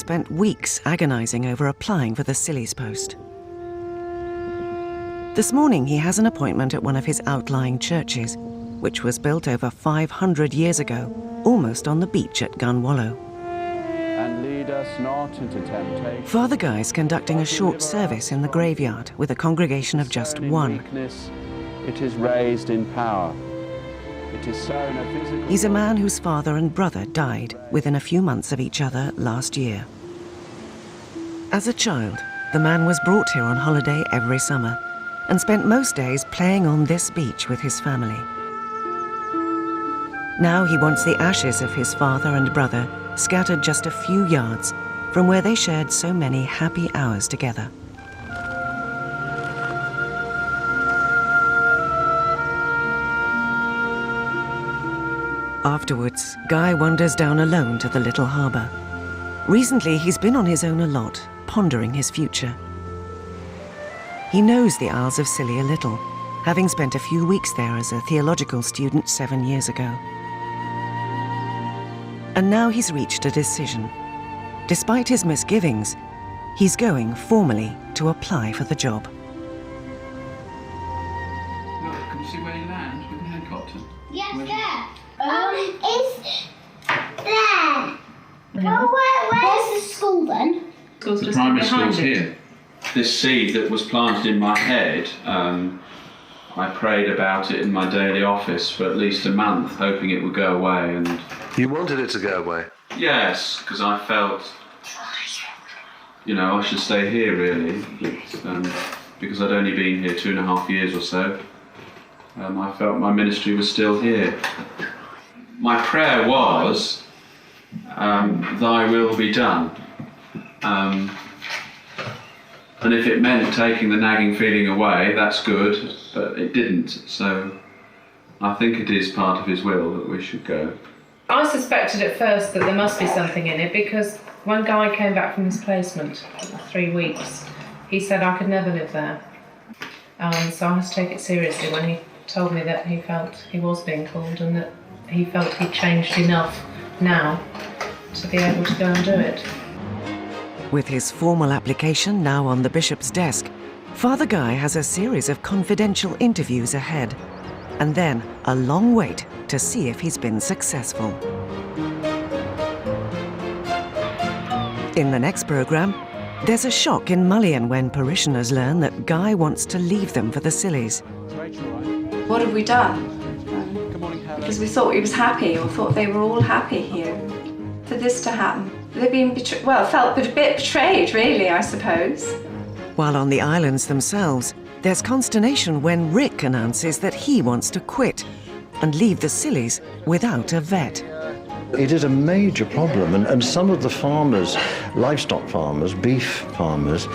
spent weeks agonizing over applying for the Scilly's post. This morning he has an appointment at one of his outlying churches, which was built over 500 years ago, almost on the beach at Gunwallow. And lead us not into temptation. Father Guy's conducting a short service in the graveyard with a congregation of just one. It is raised in power. It is sown a physical... He's a man whose father and brother died within a few months of each other last year. As a child, the man was brought here on holiday every summer and spent most days playing on this beach with his family. Now he wants the ashes of his father and brother scattered just a few yards from where they shared so many happy hours together. Afterwards, Guy wanders down alone to the little harbour. Recently, he's been on his own a lot, pondering his future. He knows the Isles of Scilly a little, having spent a few weeks there as a theological student 7 years ago. And now he's reached a decision. Despite his misgivings, he's going formally to apply for the job. Look, can you see where you land with the helicopter? Yes, there. It's there. Well, where's the school then? The primary school's here. This seed that was planted in my head, I prayed about it in my daily office for at least a month, hoping it would go away. And you wanted it to go away? Yes, because I felt, I should stay here really, because I'd only been here 2.5 years or so. I felt my ministry was still here. My prayer was, thy will be done. And if it meant taking the nagging feeling away, that's good, but it didn't. So I think it is part of his will that we should go. I suspected at first that there must be something in it because when Guy came back from his placement, 3 weeks, he said I could never live there. So I had to take it seriously when he told me that he felt he was being called and that he felt he'd changed enough now to be able to go and do it. With his formal application now on the bishop's desk, Father Guy has a series of confidential interviews ahead, and then a long wait to see if he's been successful. In the next programme, there's a shock in Mullion when parishioners learn that Guy wants to leave them for the Scillys. What have we done? Because we thought he was happy, or thought they were all happy here. For this to happen, they've been felt a bit betrayed, really, I suppose. While on the islands themselves, there's consternation when Rick announces that he wants to quit and leave the Scillys without a vet. It is a major problem, and some of the farmers, livestock farmers, beef farmers,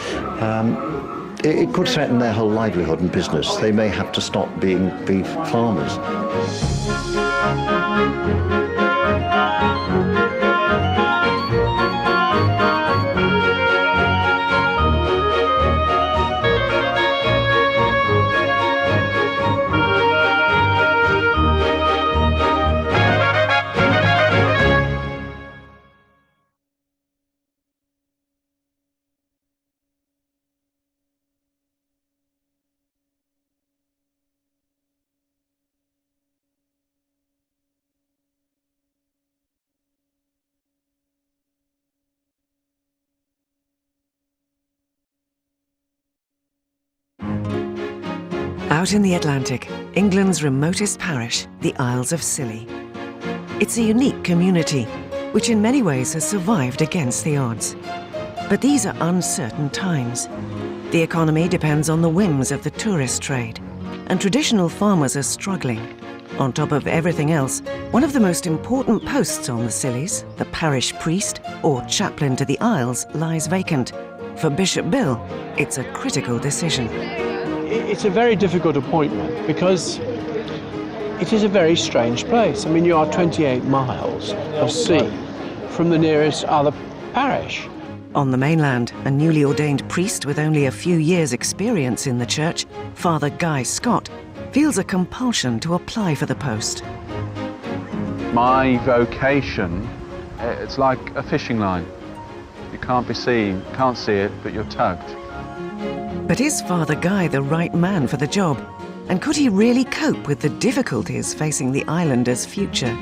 it could threaten their whole livelihood and business. They may have to stop being beef farmers. Out in the Atlantic, England's remotest parish, the Isles of Scilly. It's a unique community, which in many ways has survived against the odds. But these are uncertain times. The economy depends on the whims of the tourist trade, and traditional farmers are struggling. On top of everything else, one of the most important posts on the Scillys, the parish priest or chaplain to the Isles, lies vacant. For Bishop Bill, it's a critical decision. It's a very difficult appointment because it is a very strange place. I mean, you are 28 miles of sea from the nearest other parish. On the mainland, a newly ordained priest with only a few years' experience in the church, Father Guy Scott, feels a compulsion to apply for the post. My vocation, it's like a fishing line. You can't be seen, can't see it, but you're tugged. But is Father Guy the right man for the job? And could he really cope with the difficulties facing the islanders' future?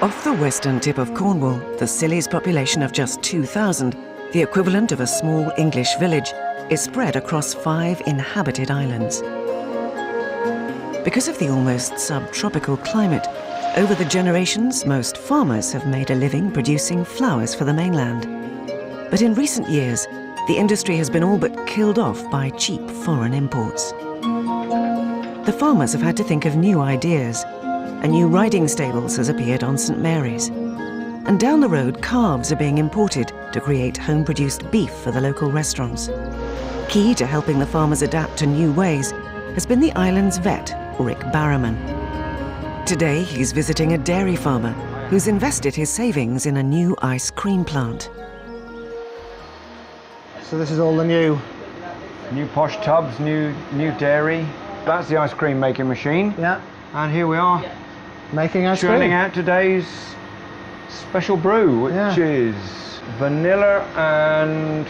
Off the western tip of Cornwall, the Scilly's population of just 2,000, the equivalent of a small English village, is spread across 5 inhabited islands. Because of the almost subtropical climate, over the generations, most farmers have made a living producing flowers for the mainland. But in recent years, the industry has been all but killed off by cheap foreign imports. The farmers have had to think of new ideas. A new riding stables has appeared on St Mary's. And down the road, calves are being imported to create home-produced beef for the local restaurants. Key to helping the farmers adapt to new ways has been the island's vet, Rick Barrowman. Today, he's visiting a dairy farmer who's invested his savings in a new ice cream plant. So this is all the new posh tubs, new dairy. That's the ice cream making machine. Yeah. And here we are. Making ice cream. Churning out today's special brew, which is vanilla and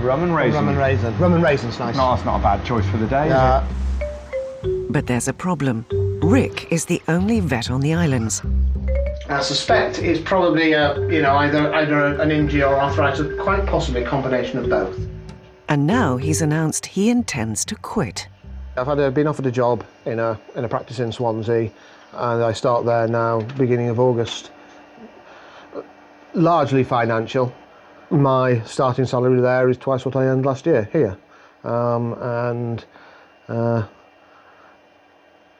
rum and raisin. Rum and raisin. Rum and raisin's nice. No, that's not a bad choice for the day, is it? But there's a problem. Rick is the only vet on the islands. I suspect it's probably either an injury or arthritis, quite possibly a combination of both. And now he's announced he intends to quit. I've been offered a job in a practice in Swansea, and I start there now, beginning of August. Largely financial. My starting salary there is twice what I earned last year here,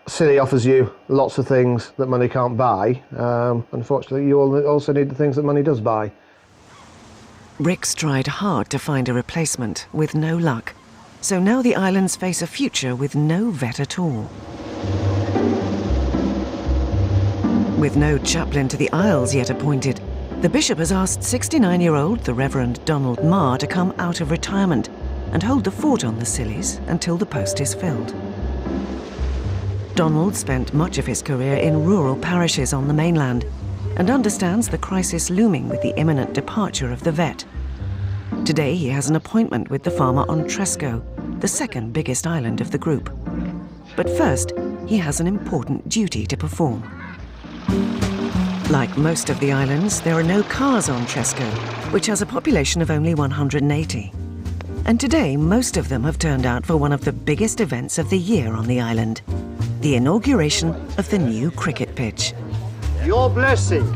City offers you lots of things that money can't buy. Unfortunately, you also need the things that money does buy. Rick's tried hard to find a replacement, with no luck. So now the islands face a future with no vet at all. With no chaplain to the Isles yet appointed, the bishop has asked 69-year-old the Reverend Donald Marr to come out of retirement and hold the fort on the Scillies until the post is filled. Donald spent much of his career in rural parishes on the mainland and understands the crisis looming with the imminent departure of the vet. Today he has an appointment with the farmer on Tresco, the second biggest island of the group. But first, he has an important duty to perform. Like most of the islands, there are no cars on Tresco, which has a population of only 180. And today, most of them have turned out for one of the biggest events of the year on the island, the inauguration of the new cricket pitch. Your blessing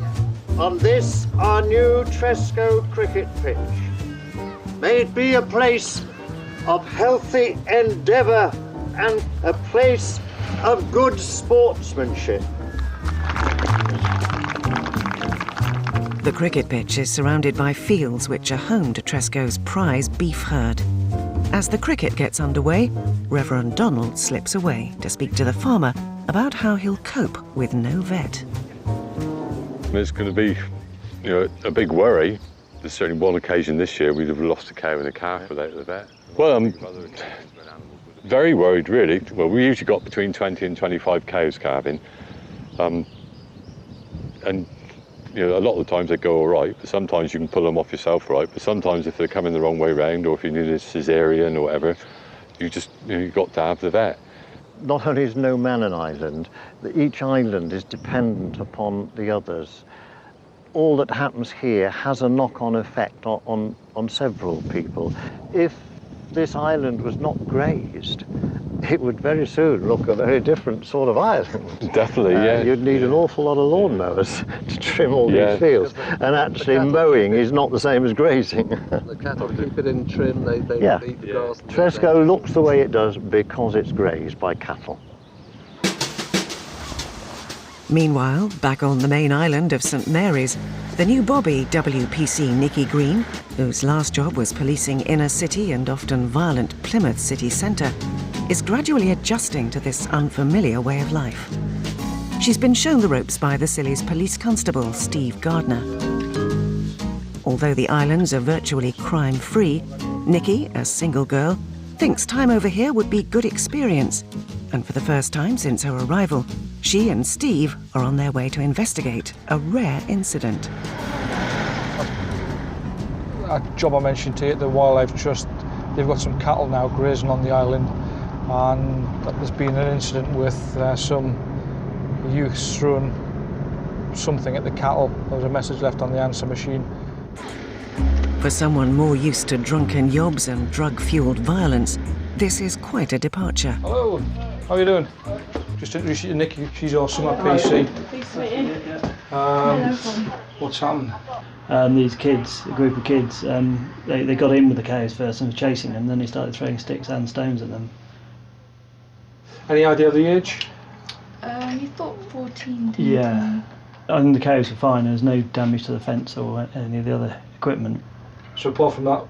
on this, our new Tresco cricket pitch. May it be a place of healthy endeavour and a place of good sportsmanship. The cricket pitch is surrounded by fields which are home to Tresco's prize beef herd. As the cricket gets underway, Reverend Donald slips away to speak to the farmer about how he'll cope with no vet. It's going to be, a big worry. There's certainly one occasion this year we'd have lost a cow and a calf without the vet. Well, I'm very worried, really. Well, we usually got between 20 and 25 cows calving. A lot of the times they go all right, but sometimes you can pull them off yourself right, but sometimes if they're coming the wrong way round, or if you need a cesarean or whatever, you've got to have the vet. Not only is no man an island, each island is dependent upon the others. All that happens here has a knock-on effect on several people. If this island was not grazed, it would very soon look a very different sort of island. Definitely, yeah. You'd need an awful lot of lawnmowers to trim all these fields. And actually mowing is not the same as grazing. The cattle keep it in trim, they eat the grass. Tresco looks the way it does because it's grazed by cattle. Meanwhile, back on the main island of St Mary's, the new Bobby WPC Nikki Green, whose last job was policing inner city and often violent Plymouth city centre, is gradually adjusting to this unfamiliar way of life. She's been shown the ropes by the Scilly's police constable, Steve Gardner. Although the islands are virtually crime-free, Nikki, a single girl, thinks time over here would be good experience. And for the first time since her arrival, she and Steve are on their way to investigate a rare incident. A job I mentioned to you at the Wildlife Trust, they've got some cattle now grazing on the island, and there's been an incident with some youths throwing something at the cattle. There was a message left on the answer machine. For someone more used to drunken yobs and drug-fueled violence, this is quite a departure. Hello, how are you doing? Just introduce you to Nikki, she's awesome at PC. What's happened? These kids, a group of kids, they got in with the cows first and were chasing them, then they started throwing sticks and stones at them. Any idea of the age? You thought 14, didn't Yeah. I think the cows were fine, there was no damage to the fence or any of the other equipment. So apart from that,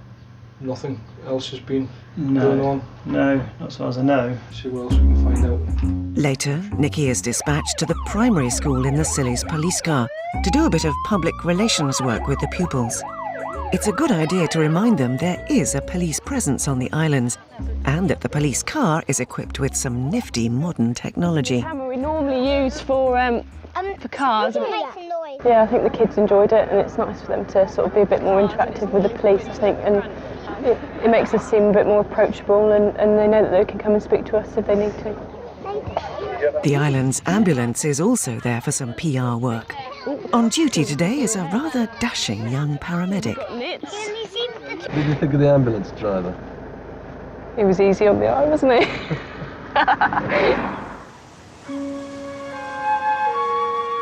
nothing else has been going on? No, not as far as I know. See what else we can find out. Later, Nikki is dispatched to the primary school in the Scilly's police car to do a bit of public relations work with the pupils. It's a good idea to remind them there is a police presence on the islands and that the police car is equipped with some nifty modern technology. Camera we normally use for cars. Yeah, I think the kids enjoyed it, and it's nice for them to sort of be a bit more interactive with the police, I think, and it makes us seem a bit more approachable, and they know that they can come and speak to us if they need to. The island's ambulance is also there for some PR work. On duty today is a rather dashing young paramedic. What did you think of the ambulance driver? He was easy on the eye, wasn't he?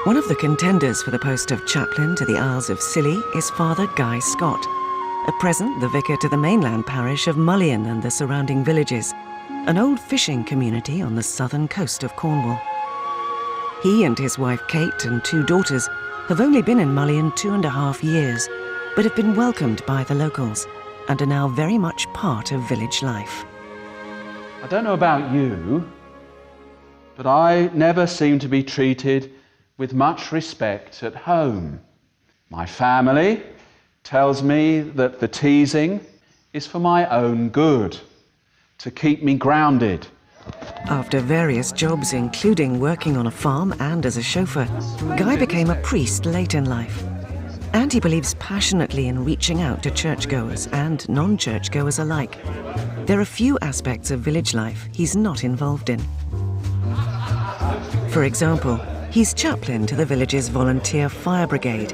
One of the contenders for the post of chaplain to the Isles of Scilly is Father Guy Scott, at present the vicar to the mainland parish of Mullion and the surrounding villages, an old fishing community on the southern coast of Cornwall. He and his wife Kate and 2 daughters have only been in Mullion 2.5 years, but have been welcomed by the locals and are now very much part of village life. I don't know about you, but I never seem to be treated with much respect at home. My family tells me that the teasing is for my own good, to keep me grounded. After various jobs, including working on a farm and as a chauffeur, Guy became a priest late in life. And he believes passionately in reaching out to churchgoers and non-churchgoers alike. There are few aspects of village life he's not involved in. For example, he's chaplain to the village's volunteer fire brigade,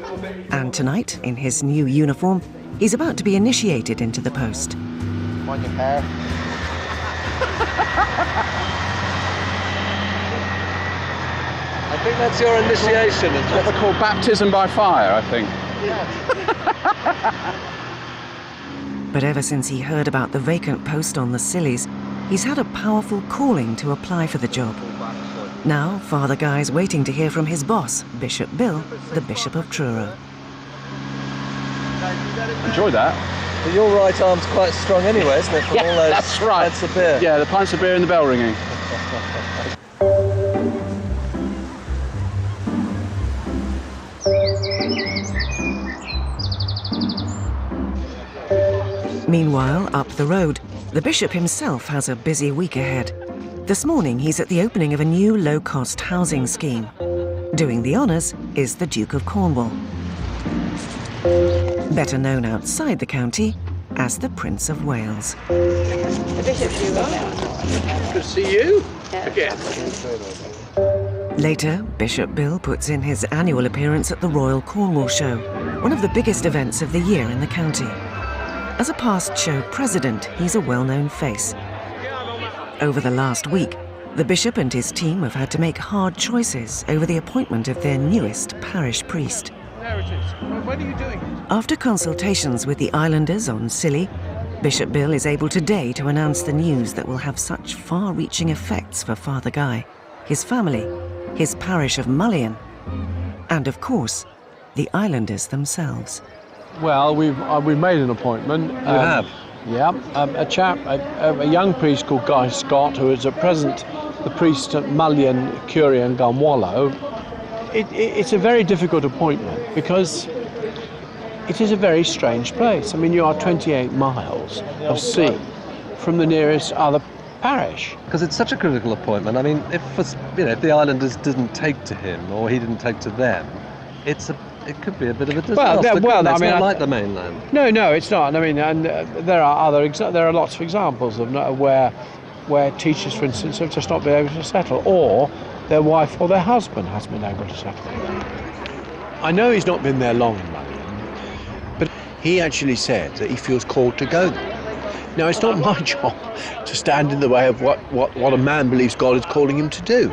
and tonight, in his new uniform, he's about to be initiated into the post. On your hair. I think that's your initiation. It's what they call baptism by fire, I think. But ever since he heard about the vacant post on the Scillies, he's had a powerful calling to apply for the job. Now, Father Guy's waiting to hear from his boss, Bishop Bill, the Bishop of Truro. Enjoy that. But your right arm's quite strong anyway, isn't it? From all those that's right. pints of beer. Yeah, the pints of beer and the bell ringing. Meanwhile, up the road, the bishop himself has a busy week ahead. This morning, he's at the opening of a new low-cost housing scheme. Doing the honours is the Duke of Cornwall, better known outside the county as the Prince of Wales. The bishop's you. Good to see you again. Later, Bishop Bill puts in his annual appearance at the Royal Cornwall Show, one of the biggest events of the year in the county. As a past show president, he's a well-known face. Over the last week, the bishop and his team have had to make hard choices over the appointment of their newest parish priest. There it is. When are you doing it? After consultations with the islanders on Scilly, Bishop Bill is able today to announce the news that will have such far-reaching effects for Father Guy, his family, his parish of Mullion, and of course, the islanders themselves. Well, we've made an appointment. You have? Yeah, a young priest called Guy Scott, who is at present the priest at Mullion, Curie and Gunwallow. It's a very difficult appointment because it is a very strange place. I mean, you are 28 miles of sea from the nearest other parish. Because it's such a critical appointment. I mean, if the islanders didn't take to him or he didn't take to them, it could be a bit of a disaster. It's not like the mainland. No, it's not. I mean, and there are lots of examples of where teachers, for instance, have just not been able to settle, or their wife or their husband has been able to settle. I know he's not been there long in Mullion, but he actually said that he feels called to go there. Now, it's not my job to stand in the way of what a man believes God is calling him to do.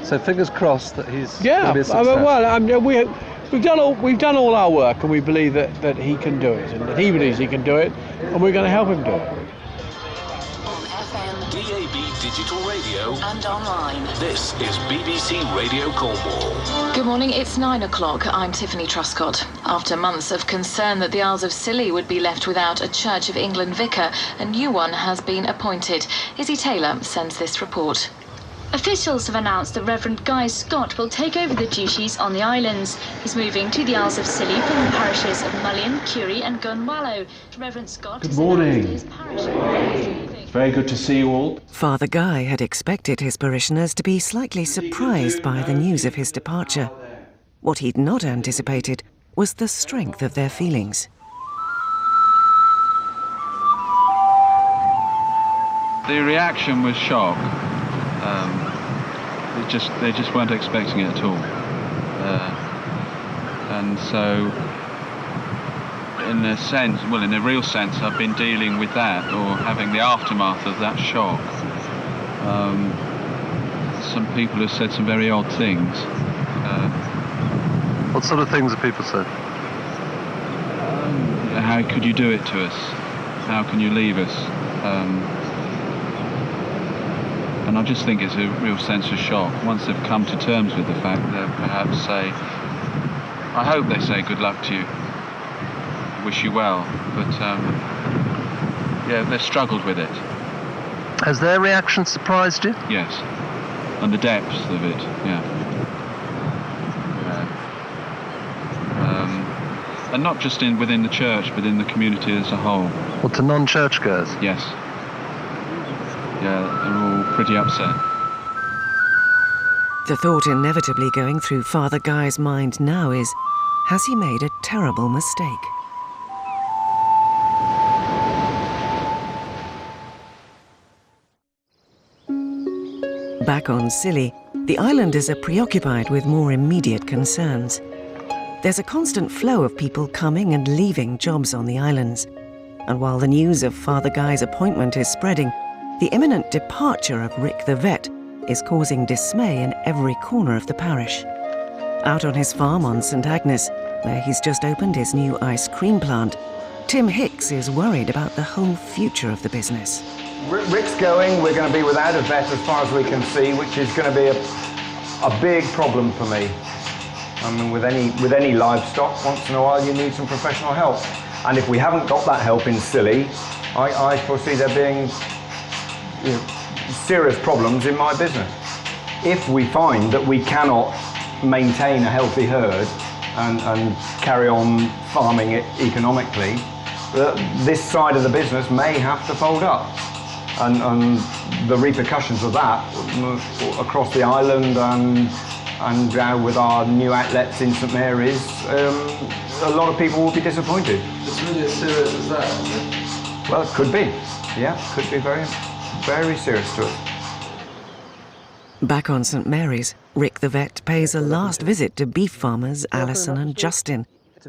So fingers crossed that he's going to be a success. We've done all our work, and we believe that he can do it, and that he believes he can do it, and we're going to help him do it. On FM, DAB digital radio and online. This is BBC Radio Cornwall. Good morning, it's 9 o'clock. I'm Tiffany Truscott. After months of concern that the Isles of Scilly would be left without a Church of England vicar, a new one has been appointed. Izzy Taylor sends this report. Officials have announced that Reverend Guy Scott will take over the duties on the islands. He's moving to the Isles of Scilly from the parishes of Mullion, Curie and Gunwallow. Reverend Scott Good morning. It's very good to see you all. Father Guy had expected his parishioners to be slightly surprised by the news of his departure. What he'd not anticipated was the strength of their feelings. The reaction was shock. They just weren't expecting it at all, and so in a real sense, I've been dealing with that, or having the aftermath of that shock. Some people have said some very odd things. What sort of things have people said? How could you do it to us? How can you leave us? And I just think it's a real sense of shock. Once they've come to terms with the fact, they'll perhaps say, I hope they say good luck to you, wish you well, but they've struggled with it. Has their reaction surprised you? Yes, and the depths of it, and not just within the church, but in the community as a whole. Well, to non-churchgoers? Yes. Yeah, they're all pretty upset. The thought inevitably going through Father Guy's mind now is, has he made a terrible mistake? Back on Scilly, the islanders are preoccupied with more immediate concerns. There's a constant flow of people coming and leaving jobs on the islands. And while the news of Father Guy's appointment is spreading, the imminent departure of Rick the vet is causing dismay in every corner of the parish. Out on his farm on St Agnes, where he's just opened his new ice cream plant, Tim Hicks is worried about the whole future of the business. Rick's going, we're going to be without a vet as far as we can see, which is going to be a big problem for me. I mean, with any livestock, once in a while you need some professional help. And if we haven't got that help in Scilly, I foresee there being serious problems in my business. If we find that we cannot maintain a healthy herd and carry on farming it economically, this side of the business may have to fold up. And the repercussions of that across the island and now with our new outlets in St Mary's, a lot of people will be disappointed. It's really as serious as that? Well, it could be. Yeah, could be very serious to us. Back on St Mary's, Rick the vet pays a last visit to beef farmers Alison and Justin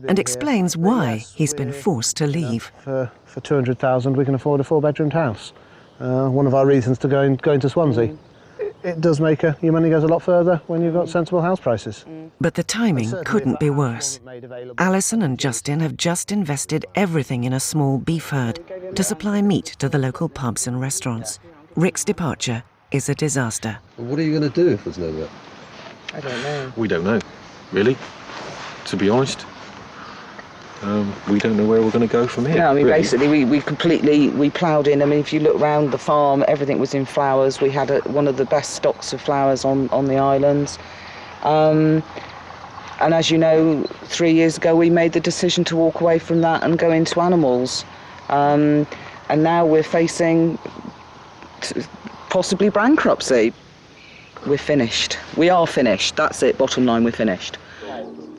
and explains why he's been forced to leave. For 200,000 we can afford a 4-bedroomed house. One of our reasons to going to Swansea. It does make your money goes a lot further when you've got sensible house prices. But the timing couldn't be worse. Alison and Justin have just invested everything in a small beef herd to supply meat to the local pubs and restaurants. Rick's departure is a disaster. What are you going to do if there's no vet? I don't know. We don't know, really, to be honest. We don't know where we're going to go from here. No, I mean, really. basically, we ploughed in. I mean, if you look round the farm, everything was in flowers. We had one of the best stocks of flowers on the islands. And as you know, 3 years ago, we made the decision to walk away from that and go into animals. And now we're facing possibly bankruptcy. We're finished. We are finished. That's it. Bottom line, we're finished.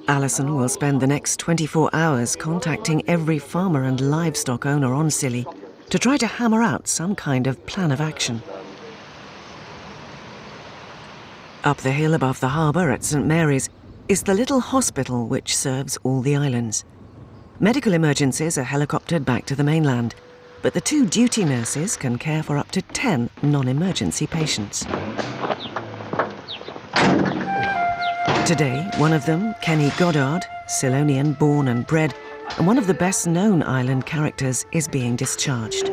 Alison will spend the next 24 hours contacting every farmer and livestock owner on Scilly to try to hammer out some kind of plan of action. Up the hill above the harbour at St Mary's is the little hospital which serves all the islands. Medical emergencies are helicoptered back to the mainland, but the 2 duty nurses can care for up to 10 non-emergency patients. Today, one of them, Kenny Goddard, Ceylonian born and bred, and one of the best-known island characters, is being discharged.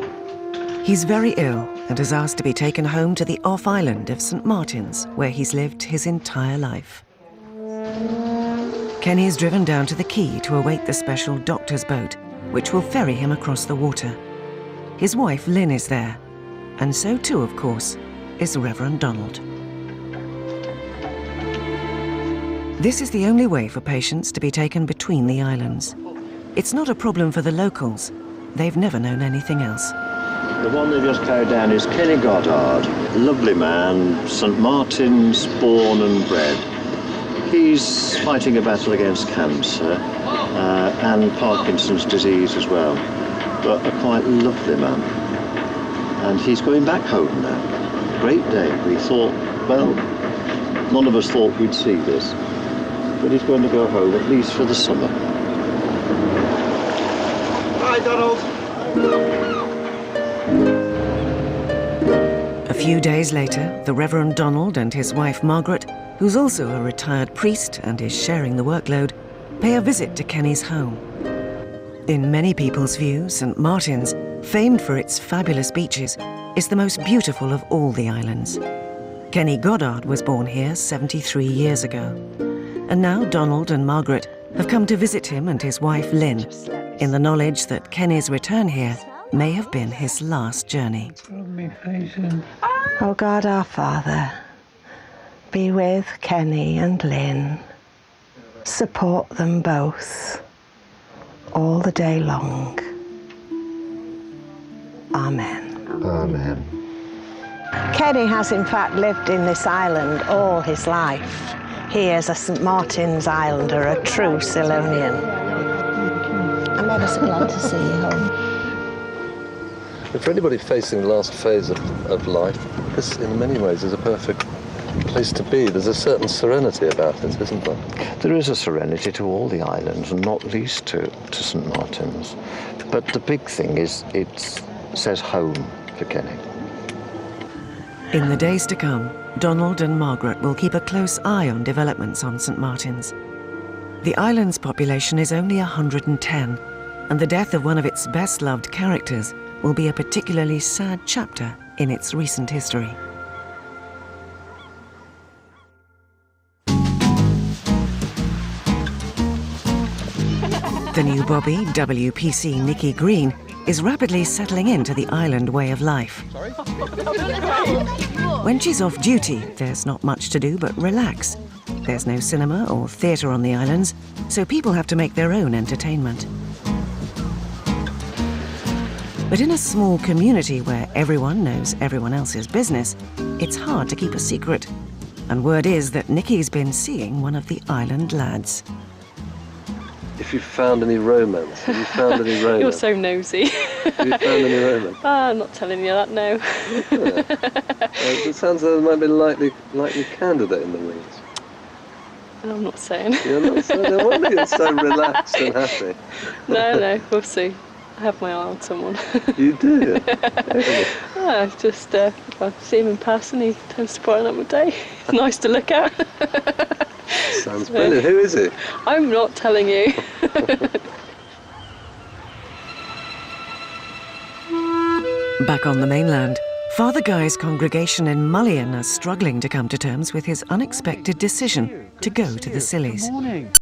He's very ill and is asked to be taken home to the off-island of St Martin's, where he's lived his entire life. Kenny's driven down to the quay to await the special doctor's boat, which will ferry him across the water. His wife, Lynn, is there, and so too, of course, is Reverend Donald. This is the only way for patients to be taken between the islands. It's not a problem for the locals. They've never known anything else. The one they just carried down is Kenny Goddard, lovely man, St Martin's born and bred. He's fighting a battle against cancer and Parkinson's disease as well, but a quite lovely man. And he's going back home now. Great day. We thought, well, none of us thought we'd see this. But he's going to go home, at least for the summer. Hi, Donald. A few days later, the Reverend Donald and his wife Margaret, who's also a retired priest and is sharing the workload, pay a visit to Kenny's home. In many people's view, St Martin's, famed for its fabulous beaches, is the most beautiful of all the islands. Kenny Goddard was born here 73 years ago. And now Donald and Margaret have come to visit him and his wife Lynn, in the knowledge that Kenny's return here may have been his last journey. Oh God, our Father, be with Kenny and Lynn. Support them both all the day long. Amen. Amen. Kenny has in fact lived in this island all his life. He is a St Martin's Islander, a true Ceylonian. I'm ever so glad to see you home. For anybody facing the last phase of life, this in many ways is a perfect place to be. There's a certain serenity about it, isn't there? There is a serenity to all the islands, and not least to St Martin's. But the big thing is it says home for Kenny. In the days to come, Donald and Margaret will keep a close eye on developments on St Martin's. The island's population is only 110, and the death of one of its best-loved characters will be a particularly sad chapter in its recent history. The new Bobby, WPC Nikki Green, is rapidly settling into the island way of life. When she's off duty, there's not much to do but relax. There's no cinema or theatre on the islands, so people have to make their own entertainment. But in a small community where everyone knows everyone else's business, it's hard to keep a secret. And word is that Nikki's been seeing one of the island lads. If you found any romance, have you found any romance? You're so nosy. Have you found any romance? I'm not telling you that, no. It sounds like there might be a likely candidate in the wings. I'm not saying. You're not saying? No wonder you're so relaxed and happy. No, we'll see. I have my eye on someone. You do? Just if I see him in person, he tends to brighten up my day. It's nice to look at. Sounds brilliant. Who is he? I'm not telling you. Back on the mainland, Father Guy's congregation in Mullion are struggling to come to terms with his unexpected decision to go to the Scillies.